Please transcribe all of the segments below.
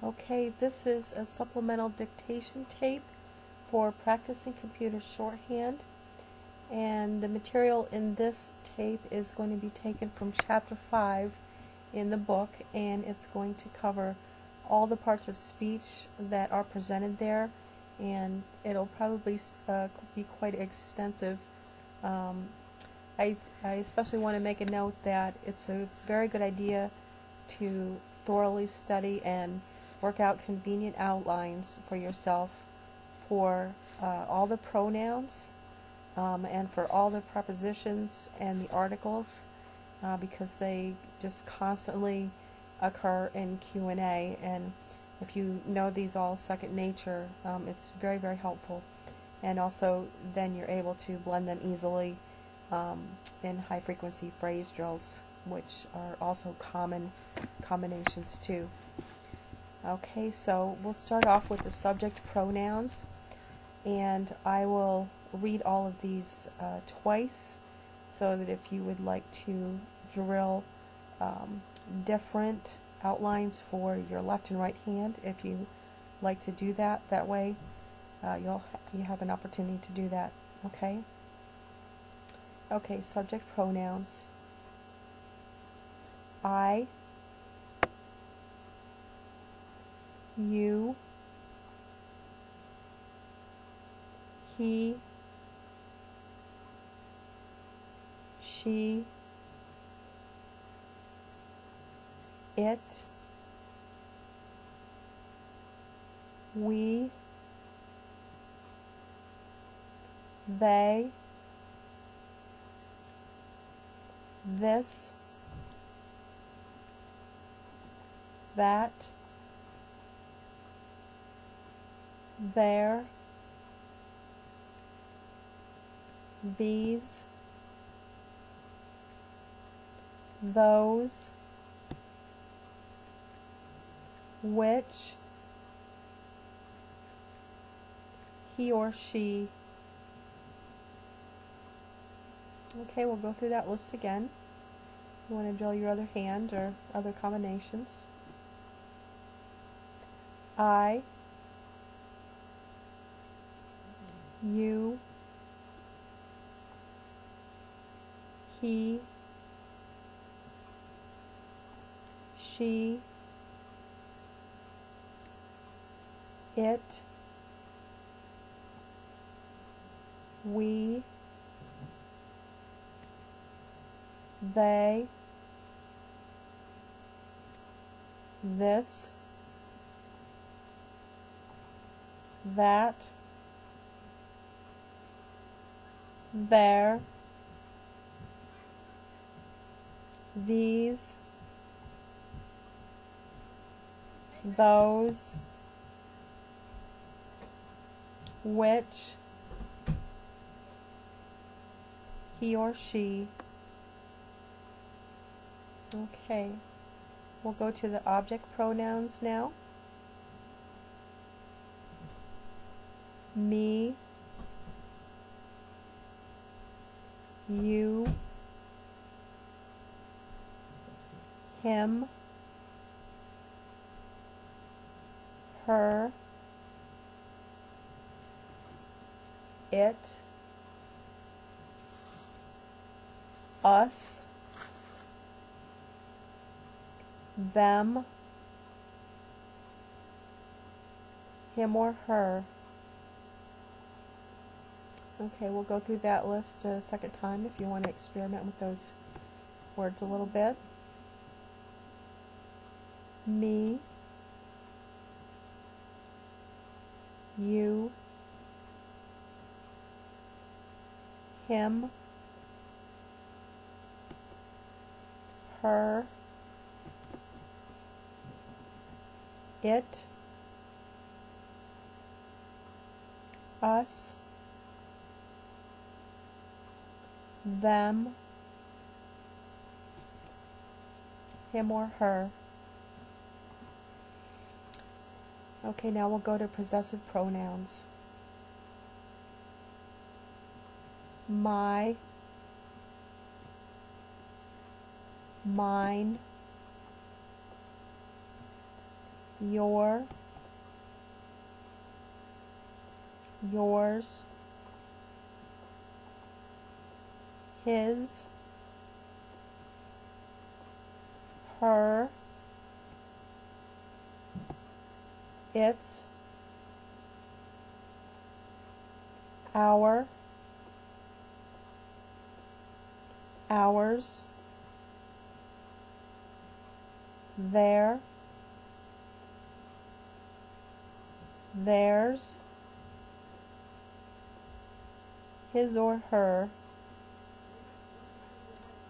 Okay, this is a supplemental dictation tape for practicing computer shorthand, and the material in this tape is going to be taken from chapter 5 in the book, and it's going to cover all the parts of speech that are presented there, and it'll probably be quite extensive. I especially want to make a note that it's a very good idea to thoroughly study and work out convenient outlines for yourself for all the pronouns and for all the prepositions and the articles because they just constantly occur in Q&A, and if you know these all second nature, it's very, very helpful. And also then you're able to blend them easily in high frequency phrase drills, which are also common combinations too. Okay, so we'll start off with the subject pronouns, and I will read all of these twice so that if you would like to drill different outlines for your left and right hand, if you like to do that way, you have an opportunity to do that. Okay, subject pronouns. I, you, he, she, it, we, they, this, that, there, these, those, which, he or she. Okay, we'll go through that list again. You want to drill your other hand or other combinations. I, you, he, she, it, we, they, this, that, there, these, those, which, he or she. Okay, we'll go to the object pronouns now. Me, you, him, her, it, us, them, him or her. Okay, we'll go through that list a second time if you want to experiment with those words a little bit. Me, you, him, her, it, us, them, him or her. Okay, now we'll go to possessive pronouns. My, mine, your, yours, his, her, its, our, ours, their, theirs, his or her,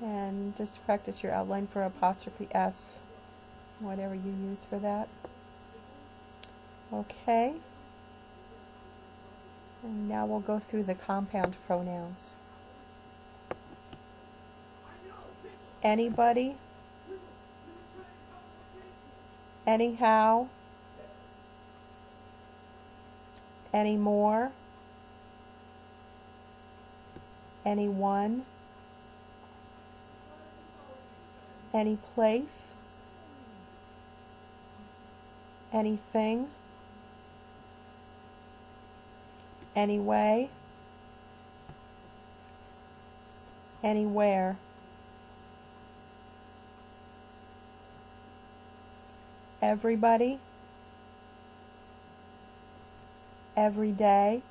and just practice your outline for apostrophe S, whatever you use for that. Okay, and now we'll go through the compound pronouns. Anybody, anyhow, anymore, anyone, any place, anything, anyway, anywhere, everybody, every day,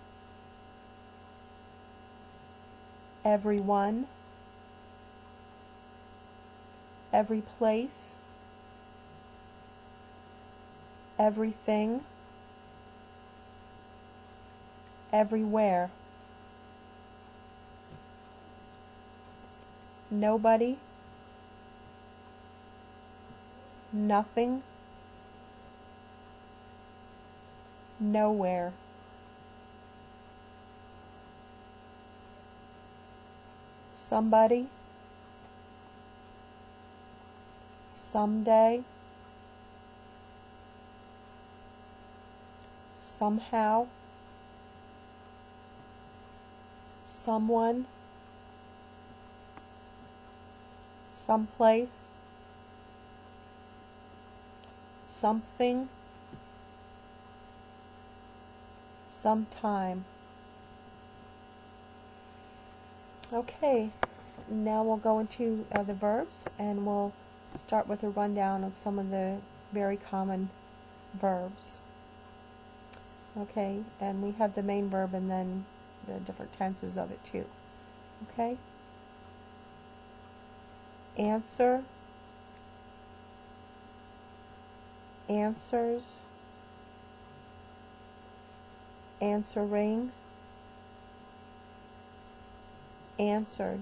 everyone, every place, everything, everywhere, nobody, nothing, nowhere, somebody, someday, somehow, someone, someplace, something, sometime. Okay, now we'll go into the verbs, and we'll start with a rundown of some of the very common verbs. Okay, and we have the main verb and then the different tenses of it too. Okay? Answer, answers, answering, answered,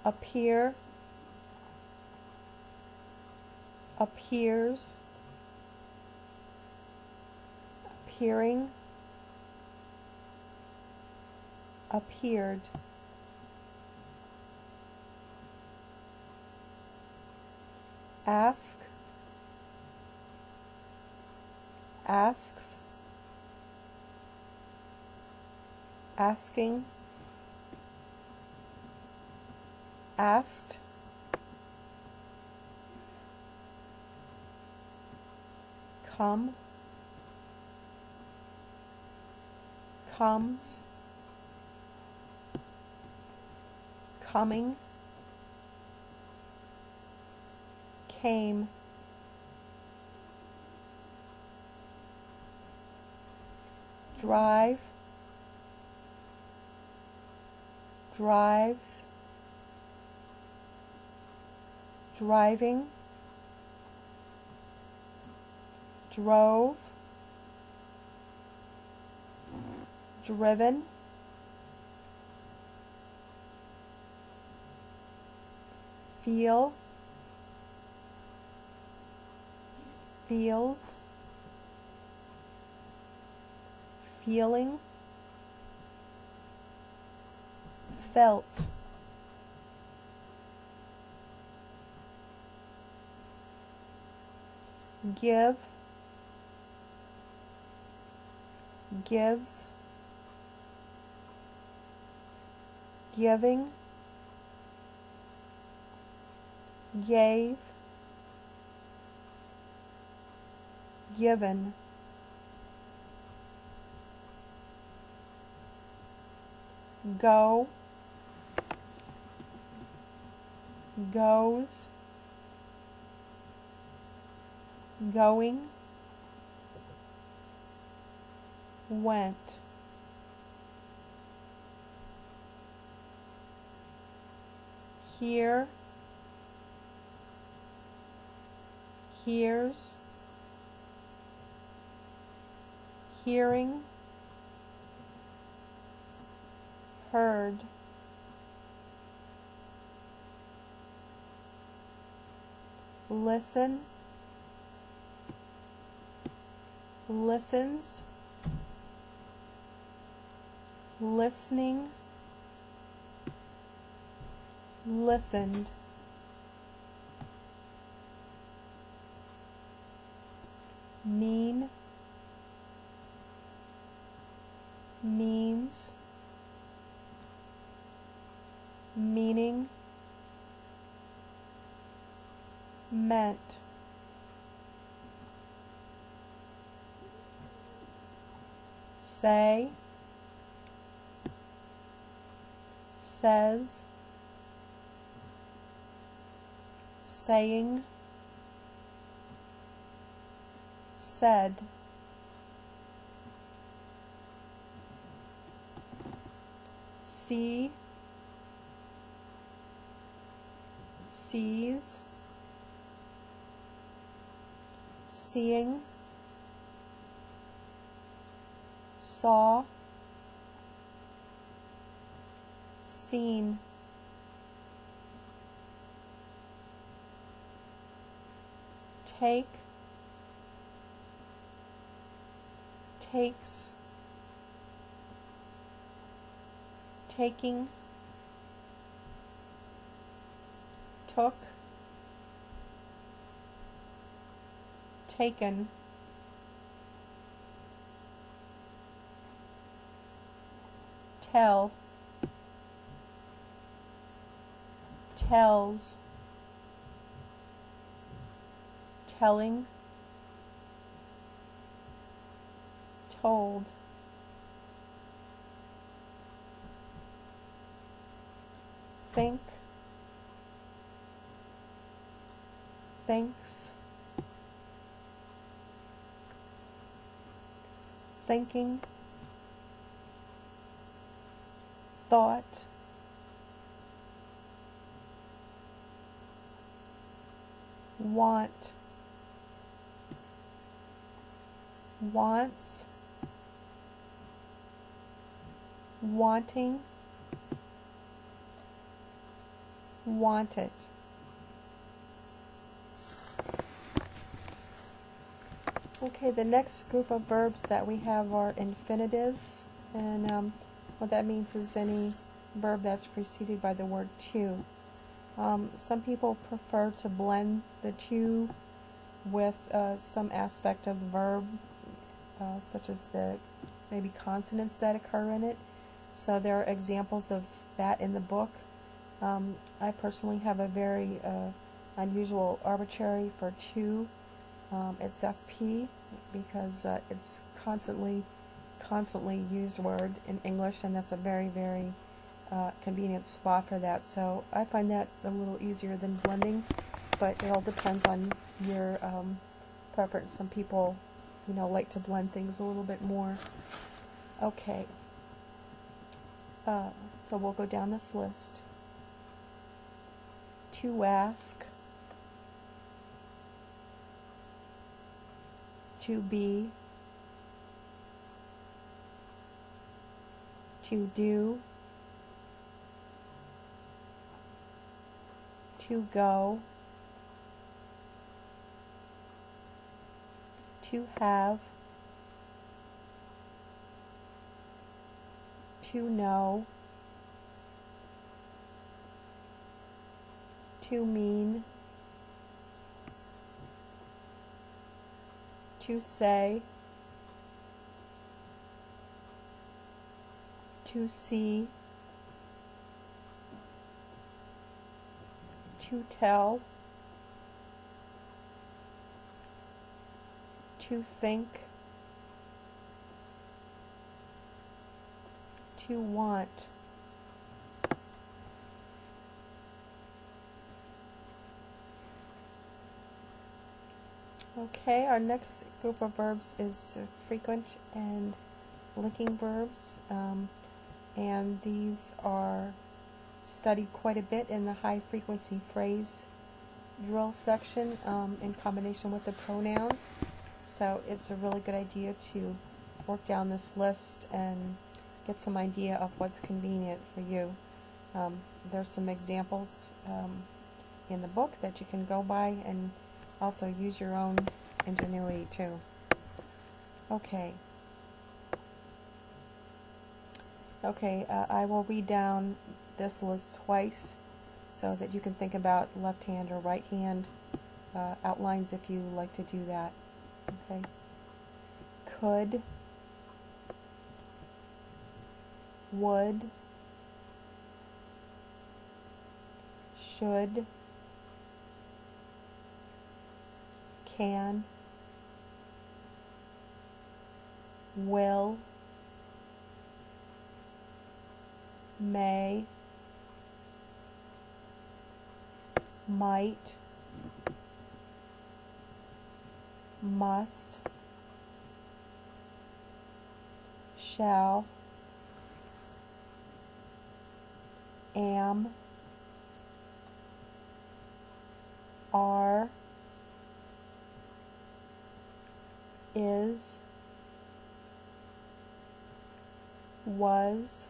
appear, appears, appearing, appeared, ask, asks, asking, asked, come, comes, coming, came, drive, drives, driving, drove, driven, feel, feels, feeling, felt, give, gives, giving, gave, given, go, goes, going, went. Hear, hears, hearing, heard. Listen, listens, listening, listened. Mean, means, meaning, meant. Say, says, saying, said. See, sees, seeing, saw, seen. Take, takes, taking, took, taken. Tell, tells, telling, told. Think, thinks, thinking, thought, want, wants, wanting, wanted. Okay, the next group of verbs that we have are infinitives, and what that means is any verb that's preceded by the word to. Some people prefer to blend the to with some aspect of the verb, such as the maybe consonants that occur in it. So there are examples of that in the book. I personally have a very unusual arbitrary for to. It's FP because it's constantly used word in English, and that's a very, very convenient spot for that. So I find that a little easier than blending, but it all depends on your preference. Some people, like to blend things a little bit more. Okay. So we'll go down this list. To ask, to be, to do, to go, to have, to know, to mean, to say, to see, to tell, to to think, to want. Okay, our next group of verbs is frequent and linking verbs, and these are studied quite a bit in the high frequency phrase drill section in combination with the pronouns. So it's a really good idea to work down this list and get some idea of what's convenient for you. There's some examples in the book that you can go by, and also use your own ingenuity too. Okay. I will read down this list twice so that you can think about left hand or right hand outlines if you like to do that. Okay. Could, would, should, can, will, may, might, must, shall, am, are, is, was,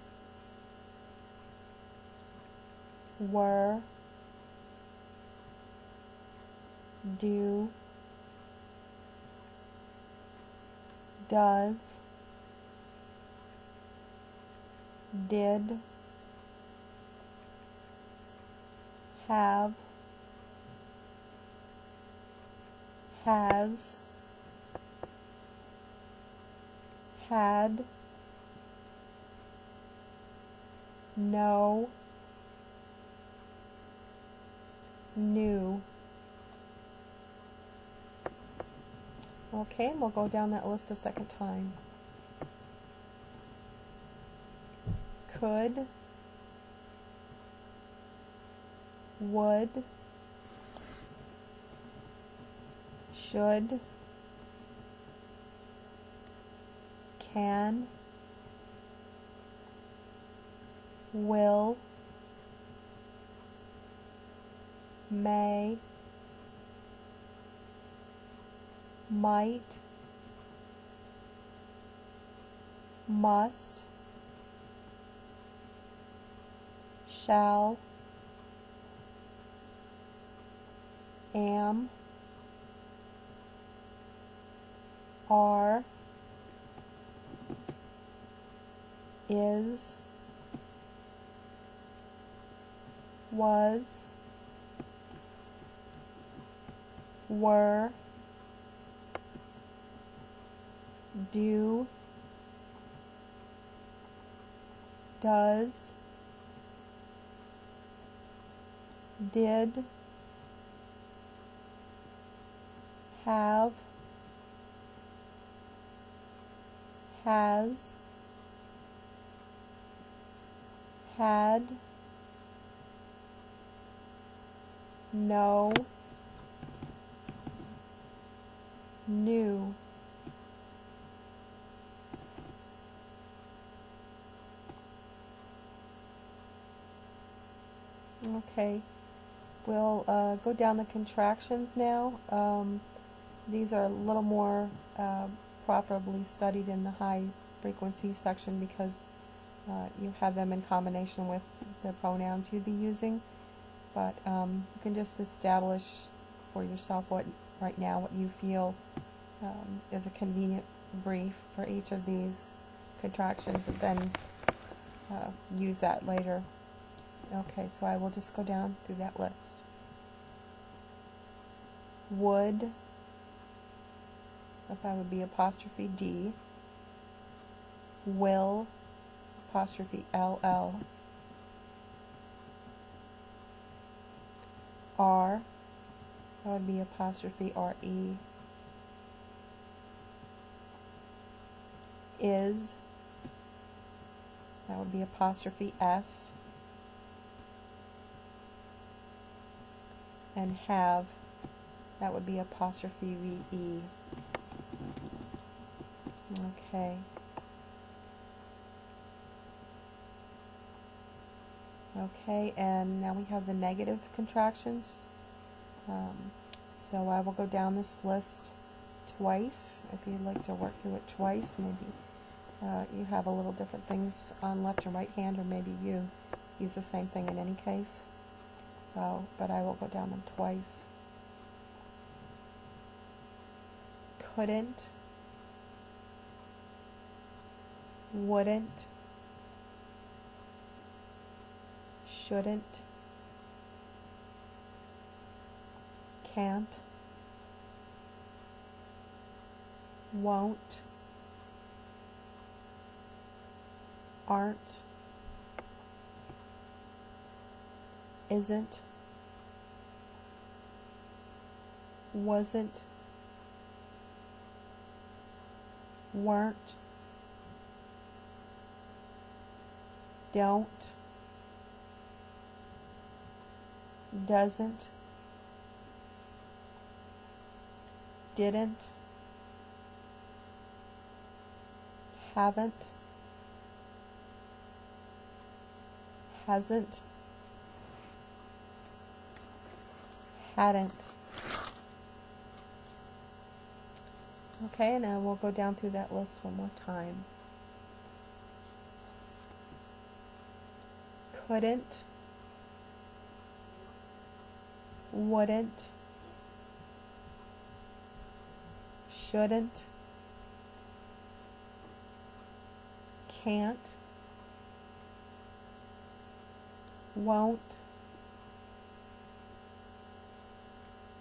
were, do, does, did, have, has, had, know, knew. Okay, and we'll go down that list a second time. Could, would, should, can, will, may, might, must, shall, am, are, is, was, were, do, does, did, have, has, had, know, knew. Okay, we'll go down the contractions now. These are a little more profitably studied in the high frequency section because you have them in combination with the pronouns you'd be using. But you can just establish for yourself what right now what you feel is a convenient brief for each of these contractions, and then use that later. Okay, so I will just go down through that list. Would, that would be apostrophe D. Will, apostrophe LL. Are, that would be apostrophe RE. is, that would be apostrophe S, and have, that would be apostrophe VE. Okay. Okay, and now we have the negative contractions. So I will go down this list twice. If you'd like to work through it twice, maybe you have a little different things on left and right hand, or maybe you use the same thing in any case. So, but I will go down them twice. Couldn't, wouldn't, shouldn't, can't, won't, aren't, isn't, wasn't, weren't, don't, doesn't, didn't, haven't, hasn't, hadn't. Okay, and now we'll go down through that list one more time. Couldn't, wouldn't, shouldn't, can't, won't,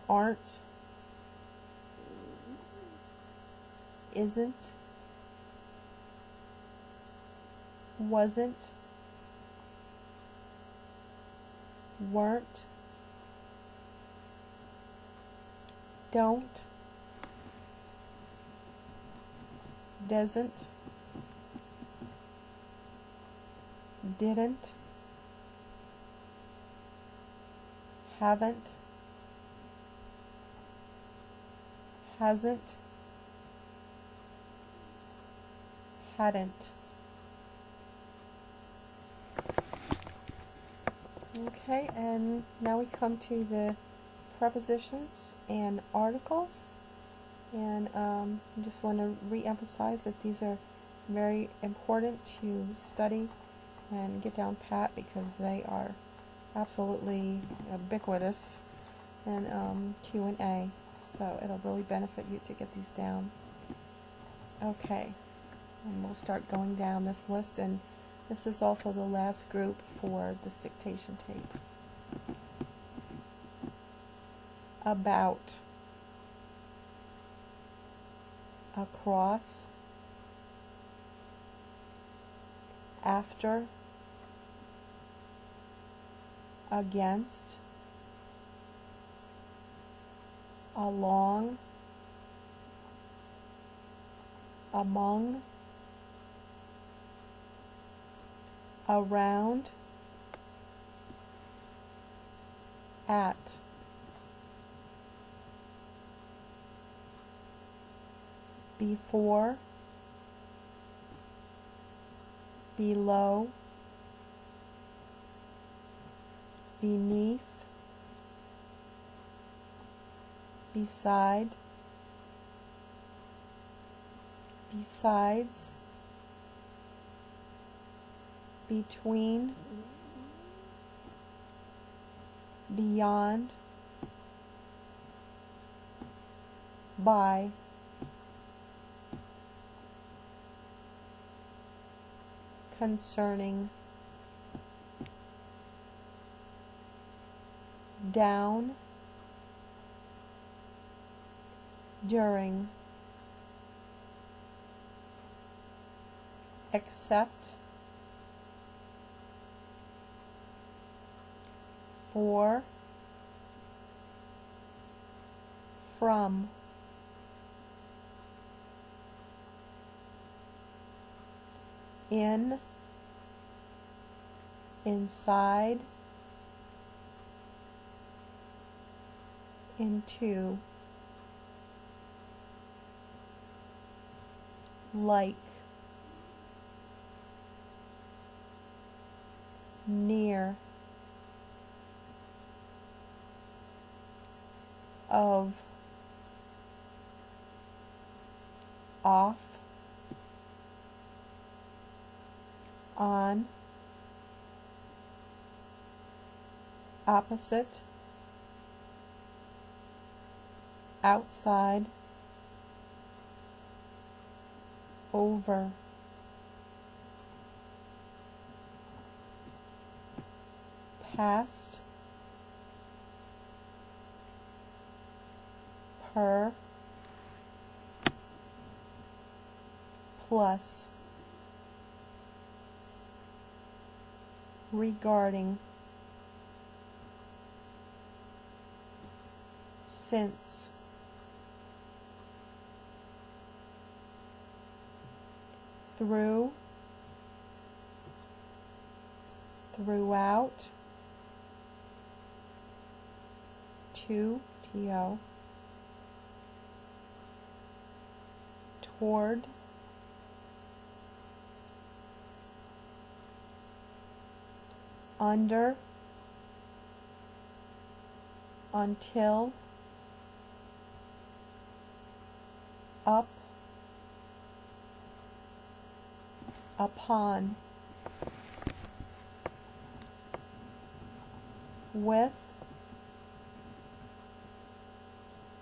aren't, isn't, wasn't, weren't, don't, doesn't, didn't, haven't, hasn't, hadn't. Okay, and now we come to the prepositions and articles, and I just want to re-emphasize that these are very important to study and get down pat, because they are absolutely ubiquitous in Q&A, so it'll really benefit you to get these down. Okay, and we'll start going down this list, and this is also the last group for this dictation tape. About, across, after, against, along, among, around, at, before, below, beneath, beside, besides, between, beyond, by, concerning, down, during, except, for, from, in, inside, into, like, near, of, off, on, opposite, outside, over, past, per, plus, regarding, since, through, throughout, to, toward, under, until, up, upon, with,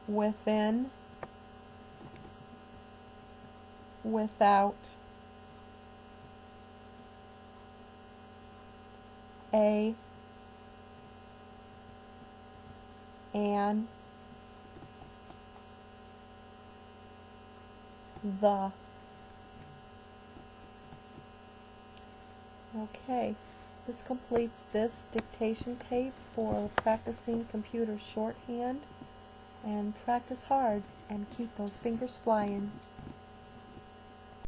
within, without, a, an, the. Okay, this completes this dictation tape for practicing computer shorthand. And practice hard and keep those fingers flying.